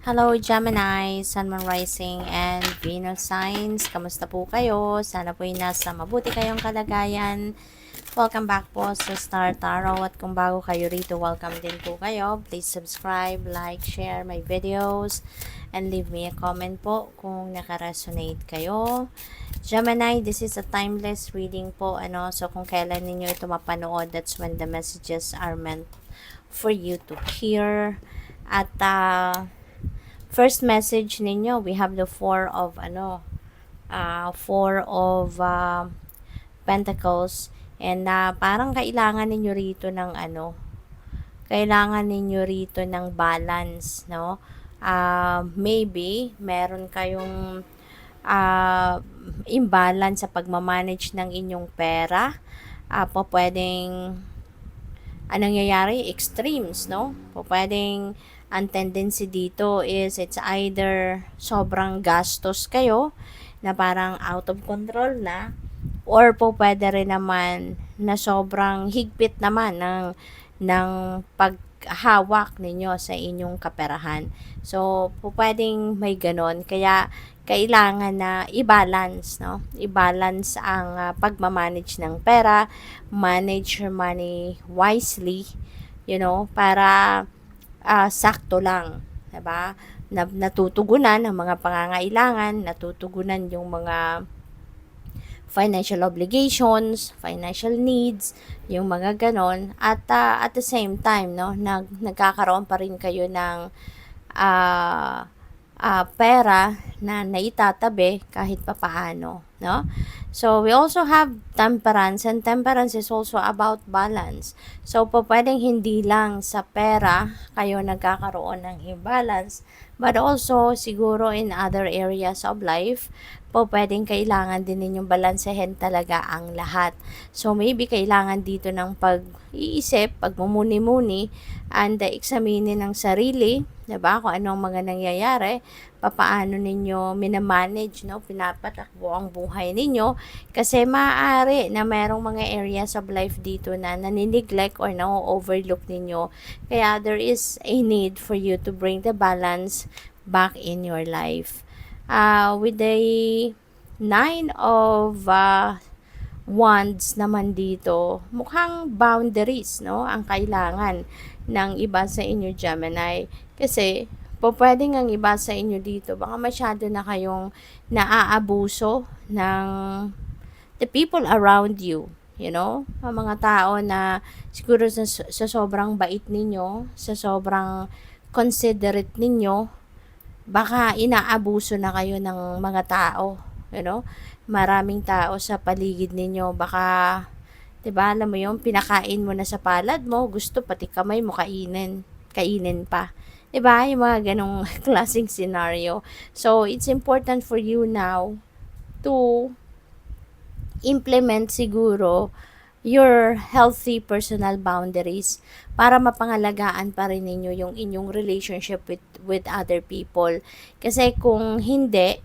Hello Gemini, Sun, Moon Rising, and Venus signs. Kamusta po kayo? Sana po nasa mabuti kayong kalagayan. Welcome back po sa Star Tarot. At kung bago kayo rito, welcome din po kayo. Please subscribe, like, share my videos, and leave me a comment po kung nakaresonate kayo. Gemini, this is a timeless reading po. So kung kailan ninyo ito mapanood, that's when the messages are meant for you to hear. At first message ninyo, we have the four of pentacles, and parang kailangan ninyo rito ng kailangan ninyo rito ng balance, no? Maybe meron kayong imbalance sa pagmamanage ng inyong pera. Pwedeng anong nangyayari? Extremes, no? Pwedeng ang tendency dito is it's either sobrang gastos kayo na parang out of control na, or pwede rin naman na sobrang higpit naman ng paghawak ninyo sa inyong kaperahan. So, pwedeng may ganon. Kaya, kailangan na i-balance, no? I-balance ang pagmamanage ng pera, manage your money wisely, para sakto lang, 'di ba? Natutugunan ang mga pangangailangan, natutugunan yung mga financial obligations, financial needs, yung mga ganon, at at the same time, no, nagkakaroon pa rin kayo ng uh, pera na naitatabi kahit papaano, no? So, we also have temperance, and temperance is also about balance. So, pwedeng hindi lang sa pera kayo nagkakaroon ng imbalance, but also siguro in other areas of life, pwedeng kailangan din ninyong balansehin talaga ang lahat. So, maybe kailangan dito ng pag-iisip, pagmumuni-muni, and examine ng sarili, 'di ba? Kung anong mga nangyayari, papaano ninyo minamanage, no? Pinapatakbo ang buhay ninyo, kasi maaari na merong mga areas of life dito na nanineglect or na-overlook ninyo. Kaya there is a need for you to bring the balance back in your life. With the nine of wands naman dito, mukhang boundaries, no, ang kailangan ng iba sa inyo, Gemini. Kasi pwedeng ang iba sa inyo dito, baka masyado na kayong naaabuso ng the people around you. Ang mga tao na siguro sa sobrang bait ninyo, sa sobrang considerate ninyo, baka inaabuso na kayo ng mga tao, maraming tao sa paligid ninyo, baka 'di ba, alam mo 'yung pinakain mo na sa palad mo, gusto pati kamay mo kainin pa. 'Di ba? 'Yung mga ganong klaseng scenario. So, it's important for you now to implement siguro your healthy personal boundaries para mapangalagaan pa rin ninyo yung inyong relationship with other people. Kasi kung hindi,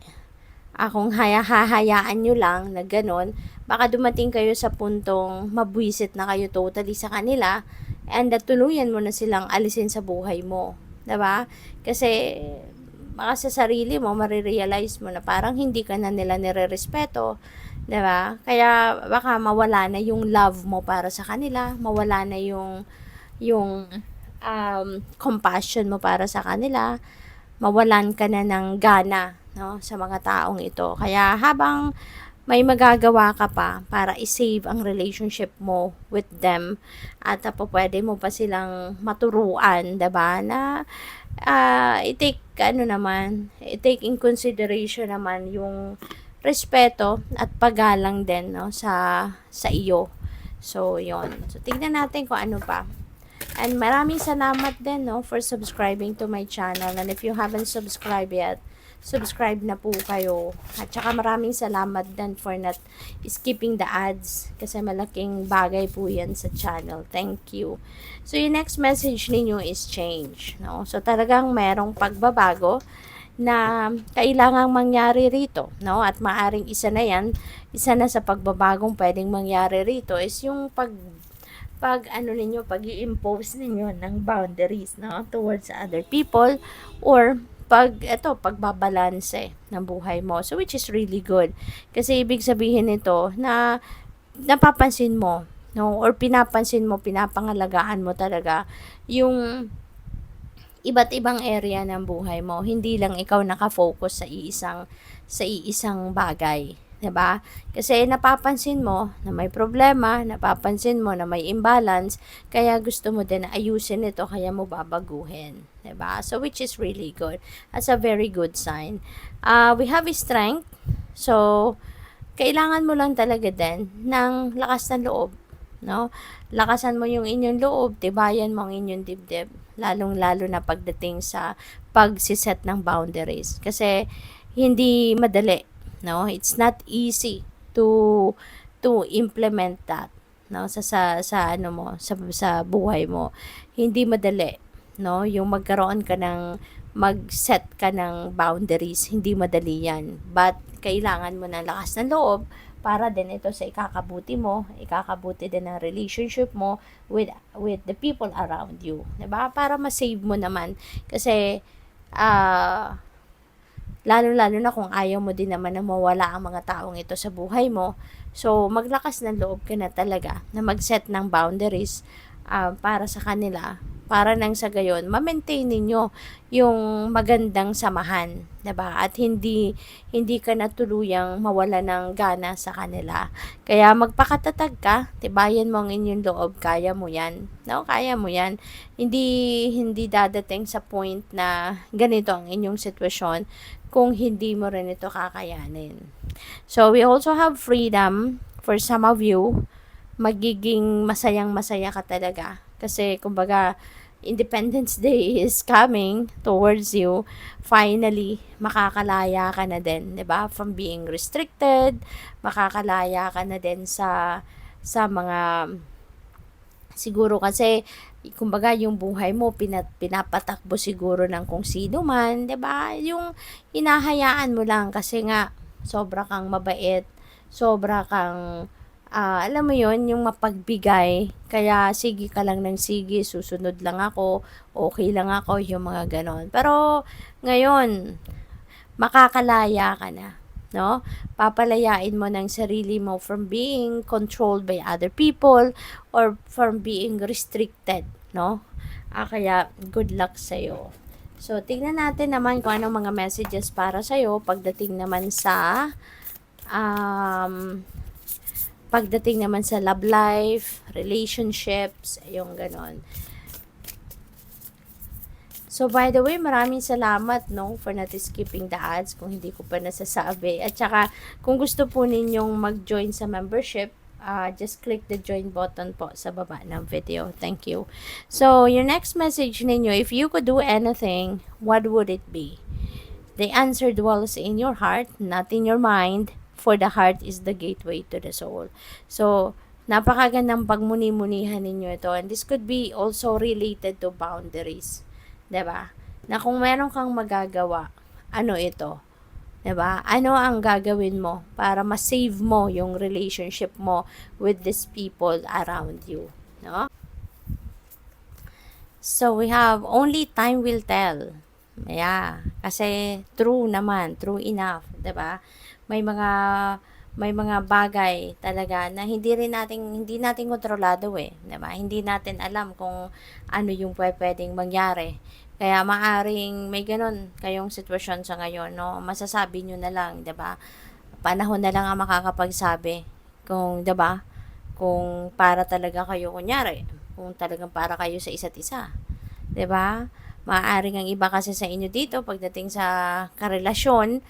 kung hahayaan nyo lang na ganon, baka dumating kayo sa puntong mabwisit na kayo totally sa kanila, and tuluyan mo na silang alisin sa buhay mo. 'Di ba? Kasi baka sa sarili mo, marirealize mo na parang hindi ka na nila nire-respeto, 'di ba? Kaya baka mawala na yung love mo para sa kanila, mawala na yung compassion mo para sa kanila, mawalan ka na ng gana, no, sa mga taong ito. Kaya habang may magagawa ka pa para i-save ang relationship mo with them, at pwede mo pa silang maturuan, 'di ba, na i-take in consideration naman yung respeto at paggalang din, no, sa iyo. So, yon. So, tingnan natin kung ano pa. And maraming salamat din, no, for subscribing to my channel. And if you haven't subscribed yet, subscribe na po kayo. At saka maraming salamat din for not skipping the ads, kasi malaking bagay po yan sa channel. Thank you. So, yung next message ninyo is change, no? So, talagang merong pagbabago na kailangang mangyari rito, no? At maaring isa na sa pagbabagong pwedeng mangyari rito is yung pag-i-impose ninyo ng boundaries, no, towards other people, or pagbabalanse ng buhay mo. So, which is really good. Kasi ibig sabihin nito na napapansin mo, no? Or pinapansin mo, pinapangalagaan mo talaga yung iba't ibang area ng buhay mo. Hindi lang ikaw nakafocus sa iisang bagay. 'Di ba? Kasi napapansin mo na may problema, napapansin mo na may imbalance, kaya gusto mo din na ayusin ito, kaya mo babaguhin. 'Di ba? So, which is really good. That's a very good sign. We have strength. So, kailangan mo lang talaga din ng lakas ng loob, no? Lakasan mo yung inyong loob, tibayan mo ang inyong dibdib, lalong-lalo na pagdating sa pagsiset ng boundaries. Kasi hindi madali, no? It's not easy to implement that, no? Sa ano mo, sa buhay mo. Hindi madali, no? Yung magkaroon ka ng mag-set ka ng boundaries, hindi madali yan. But, kailangan mo ng lakas ng loob para din ito sa ikakabuti mo, ikakabuti din ng relationship mo with the people around you. 'Di ba? Para ma-save mo naman. Kasi, lalo-lalo na kung ayaw mo din naman na mawala ang mga taong ito sa buhay mo. So, maglakas ng loob ka na talaga na mag-set ng boundaries para sa kanila, para nang sa gayon ma-maintain ninyo yung magandang samahan, 'di ba? At hindi ka na tuluyang mawala ng gana sa kanila. Kaya magpakatatag ka, tibayan mo ang inyong loob, kaya mo 'yan. No, kaya mo 'yan. Hindi dadating sa point na ganito ang inyong sitwasyon kung hindi mo rin ito kakayanin. So, we also have freedom for some of you. Magiging masayang-masaya ka talaga. Kasi, kumbaga, Independence Day is coming towards you. Finally, makakalaya ka na din, 'di ba? From being restricted, makakalaya ka na din sa mga siguro kasi kumbaga yung buhay mo pinapatakbo siguro ng kung sino man, 'di ba? Yung hinahayaan mo lang kasi nga sobra kang mabait, sobra kang alam mo yon yung mapagbigay, kaya sige ka lang ng sige, susunod lang ako, okay lang ako, yung mga ganon. Pero ngayon, makakalaya ka na, no? Papalayain mo ng sarili mo from being controlled by other people or from being restricted, no? Kaya good luck sa'yo. So, tingnan natin naman kung anong mga messages para sa'yo um, pagdating naman sa love life, relationships, yung ganon. So, by the way, maraming salamat, no, for not skipping the ads kung hindi ko pa nasasabi. At saka, kung gusto po ninyong mag-join sa membership, just click the join button po sa baba ng video. Thank you. So, your next message ninyo, if you could do anything, what would it be? The answer dwells in your heart, not in your mind, for the heart is the gateway to the soul. So, napakagandang pagmuni-munihan ninyo ito. And this could be also related to boundaries. 'Di ba? Na kung meron kang magagawa, ano ito? 'Di ba? Ano ang gagawin mo para ma-save mo yung relationship mo with these people around you, no? So, we have only time will tell. Yeah, kasi true naman, true enough, 'di ba? May mga may mga bagay talaga na hindi natin kontrolado eh, 'di ba? Hindi natin alam kung ano yung pwedeng mangyari. Kaya maaring may ganun kayong sitwasyon sa ngayon, no? Masasabi nyo na lang, 'di ba? Panahon na lang ang makakapagsabi kung, 'di ba? Kung para talaga kayo kunyari, kung talagang para kayo sa isa't isa, 'di ba? Maaaring ang iba kasi sa inyo dito pagdating sa karelasyon,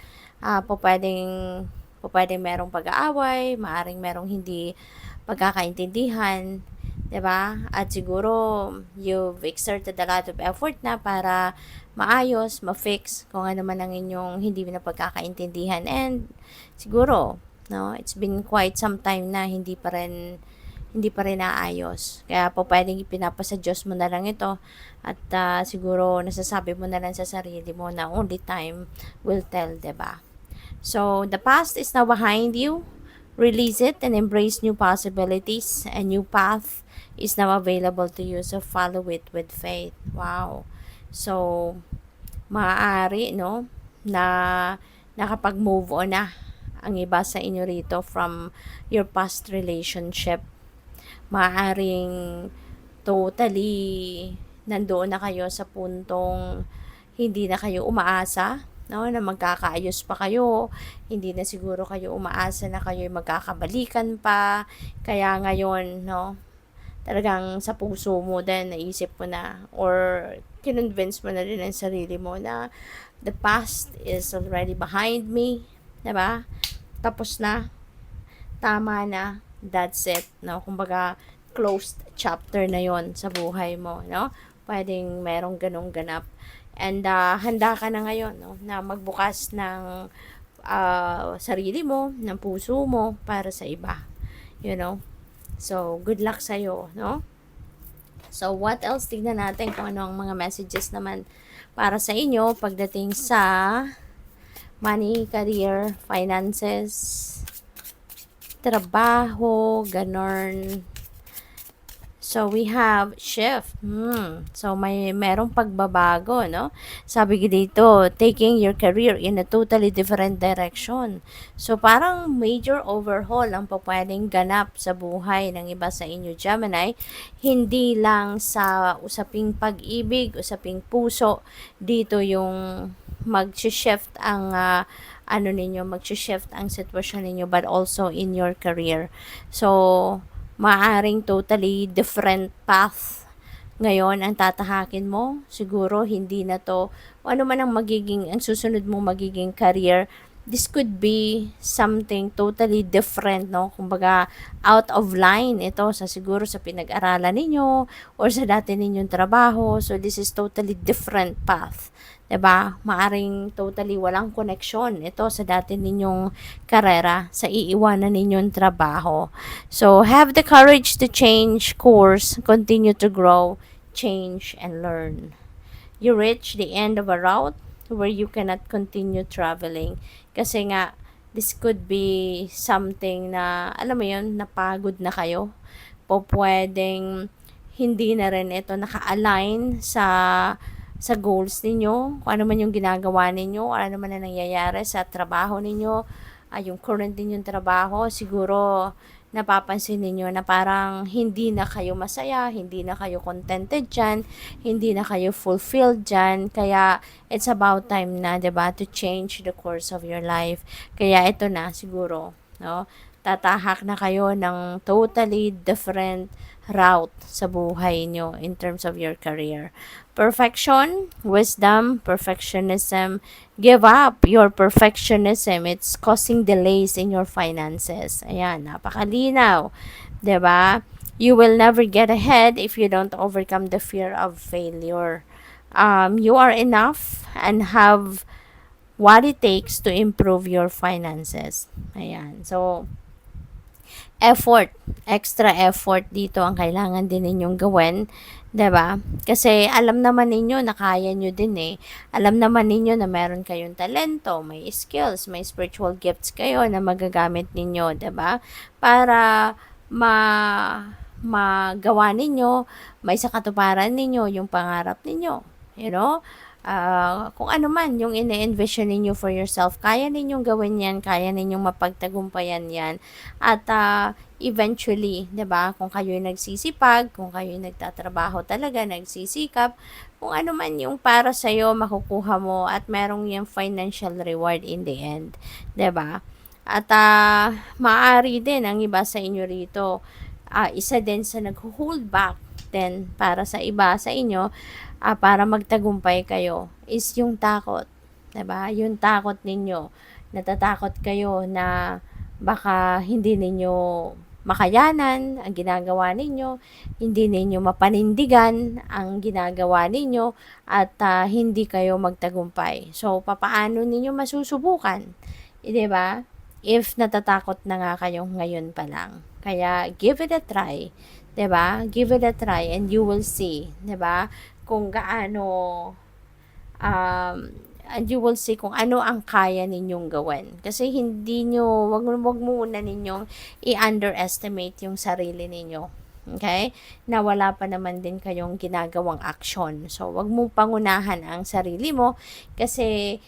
pwedeng merong pag-aaway, maaaring merong hindi pagkakaintindihan, 'di ba? At siguro you've exerted a lot of effort na para maayos, ma-fix kung ano man ang inyong hindi na pagkakaintindihan, and siguro, no, it's been quite some time na hindi pa rin naayos. Kaya po pwedeng ipinapasa Diyos mo na lang ito at siguro nasasabi mo na lang sa sarili mo na only time will tell, 'di ba? So, the past is now behind you. Release it and embrace new possibilities. A new path is now available to you. So, follow it with faith. Wow. So, maaari, no, na nakapag-move on na ang iba sa inyo rito from your past relationship. Maaring totally nandoon na kayo sa puntong hindi na kayo umaasa, no, na magkakaayos pa kayo, hindi na siguro kayo umaasa na kayo magkakabalikan pa, kaya ngayon, no, talagang sa puso mo din, naisip mo na, or kinonvince mo na rin ang sarili mo na the past is already behind me, diba? Tapos na, tama na, that's it, no? Kumbaga, closed chapter na yon sa buhay mo, no? Pwedeng merong ganong ganap. And handa ka na ngayon, no, na magbukas ng sarili mo, ng puso mo para sa iba, you know? So, good luck sa'yo, no? So, what else? Tignan natin kung ano ang mga messages naman para sa inyo pagdating sa money, career, finances, trabaho, ganon. So, we have shift. So, merong pagbabago, no? Sabi dito, taking your career in a totally different direction. So, parang major overhaul ang pwedeng ganap sa buhay ng iba sa inyo, Gemini. Hindi lang sa usaping pag-ibig, usaping puso. Dito yung mag-shift ang mag-shift ang sitwasyon ninyo, but also in your career. So, maaring totally different path ngayon ang tatahakin mo. Siguro hindi na to, ano man ang susunod mong magiging career, this could be something totally different, no? Kumbaga, out of line ito siguro sa pinag-aralan ninyo or sa dati ninyong trabaho. So, this is totally different path. 'Di ba? Maaring totally walang connection ito sa dati ninyong karera, sa iiwanan ninyong trabaho. So, have the courage to change course, continue to grow, change, and learn. You reach the end of a route where you cannot continue traveling. Kasi nga, this could be something na, alam mo yun, napagod na kayo. Pwedeng hindi na rin ito naka-align sa goals ninyo, kung ano man yung ginagawa ninyo, or ano man na nangyayari sa trabaho ninyo, yung current ninyong trabaho, siguro napapansin ninyo na parang hindi na kayo masaya, hindi na kayo contented dyan, hindi na kayo fulfilled dyan, kaya it's about time na, 'di ba, to change the course of your life. Kaya ito na siguro, no? Tatahak na kayo ng totally different route sa buhay nyo in terms of your career. Perfection, wisdom, perfectionism. Give up your perfectionism. It's causing delays in your finances. Ayan, napakalinaw. 'Di ba? You will never get ahead if you don't overcome the fear of failure. You are enough and have what it takes to improve your finances. Ayan. So, effort, extra effort dito ang kailangan din ninyong gawin, 'di ba? Kasi alam naman ninyo na kaya nyo din eh. Alam naman ninyo na meron kayong talento, may skills, may spiritual gifts kayo na magagamit ninyo, 'di ba? Para magawa ninyo, may sa katuparan ninyo yung pangarap ninyo. You know? Kung ano man yung ine-envision ninyo for yourself, kaya ninyong gawin yan, kaya ninyong mapagtagumpayan yan. At eventually, 'di ba, kung kayo nagsisipag, kung kayo nagtatrabaho talaga, nagsisikap, kung ano man yung para sa iyo makukuha mo at merong yung financial reward in the end, 'di ba? At maaari din ang iba sa inyo rito, isa din sa nag-hold back din para sa iba sa inyo, para magtagumpay kayo is yung takot, 'di ba? Yung takot ninyo, natatakot kayo na baka hindi ninyo makayanan ang ginagawa ninyo, hindi ninyo mapanindigan ang ginagawa ninyo, at hindi kayo magtagumpay. So, papaano ninyo masusubukan? 'Di ba? If natatakot na nga kayo ngayon pa lang. Kaya, give it a try. 'Di ba? Give it a try and you will see, 'di ba? Kung gaano and you will see kung ano ang kaya ninyong gawin. Kasi hindi nyo, wag muna ninyong i-underestimate yung sarili ninyo. Okay? Na wala pa naman din kayong ginagawang action. So, wag mo pangunahan ang sarili mo kasi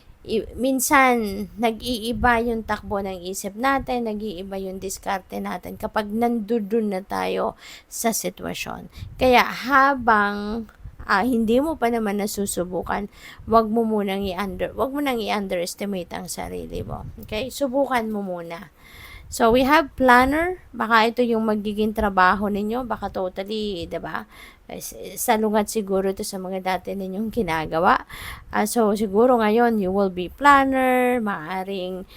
minsan nag-iiba yung takbo ng isip natin, nag-iiba yung diskarte natin kapag nandun na tayo sa sitwasyon. Kaya habang hindi mo pa naman nasusubukan, wag mo nang i-underestimate ang sarili mo. Okay? Subukan mo muna. So, we have planner. Baka ito yung magiging trabaho ninyo. Baka totally, diba? Salungat siguro ito sa mga dati ninyong ginagawa. So, siguro ngayon, you will be planner. Maaring,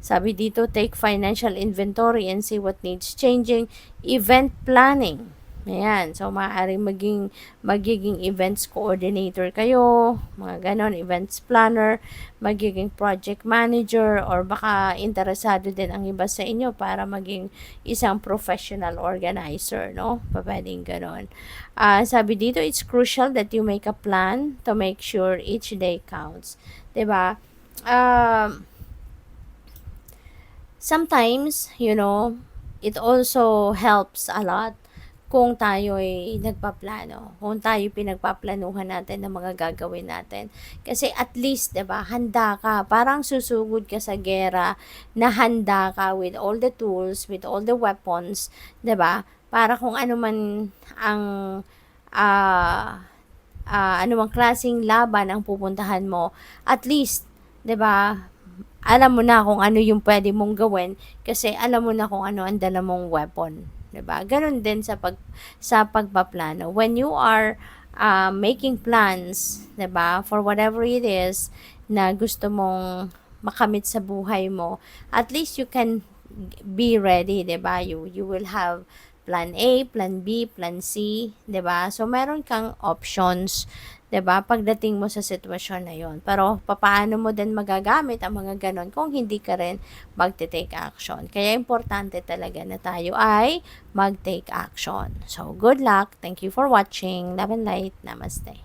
sabi dito, take financial inventory and see what needs changing. Event planning. Ayan. So, maaaring magiging events coordinator kayo, mga ganon, events planner, magiging project manager, or baka interesado din ang iba sa inyo para maging isang professional organizer, no? Pwedeng ganon. Sabi dito, it's crucial that you make a plan to make sure each day counts. Diba? Sometimes, it also helps a lot kung tayo ay nagpaplano, kung tayo pinagpaplanuhan natin ng mga gagawin natin. Kasi at least, 'di ba, handa ka, parang susugod ka sa gera na handa ka with all the tools, with all the weapons, 'di ba? Para kung ano man ang anumang klaseng laban ang pupuntahan mo, at least, 'di ba, alam mo na kung ano yung pwede mong gawin kasi alam mo na kung ano ang dala mong weapon. 'Di ba? Ganun din sa pagpaplano. When you are making plans, 'di ba, for whatever it is na gusto mong makamit sa buhay mo, at least you can be ready, 'di ba? You will have plan A, plan B, plan C, 'di ba? So meron kang options, 'di ba? Pagdating mo sa sitwasyon na 'yon. Pero papaano mo din magagamit ang mga ganon kung hindi ka rin magte-take action. Kaya importante talaga na tayo ay mag-take action. So good luck. Thank you for watching. Love and light. Namaste.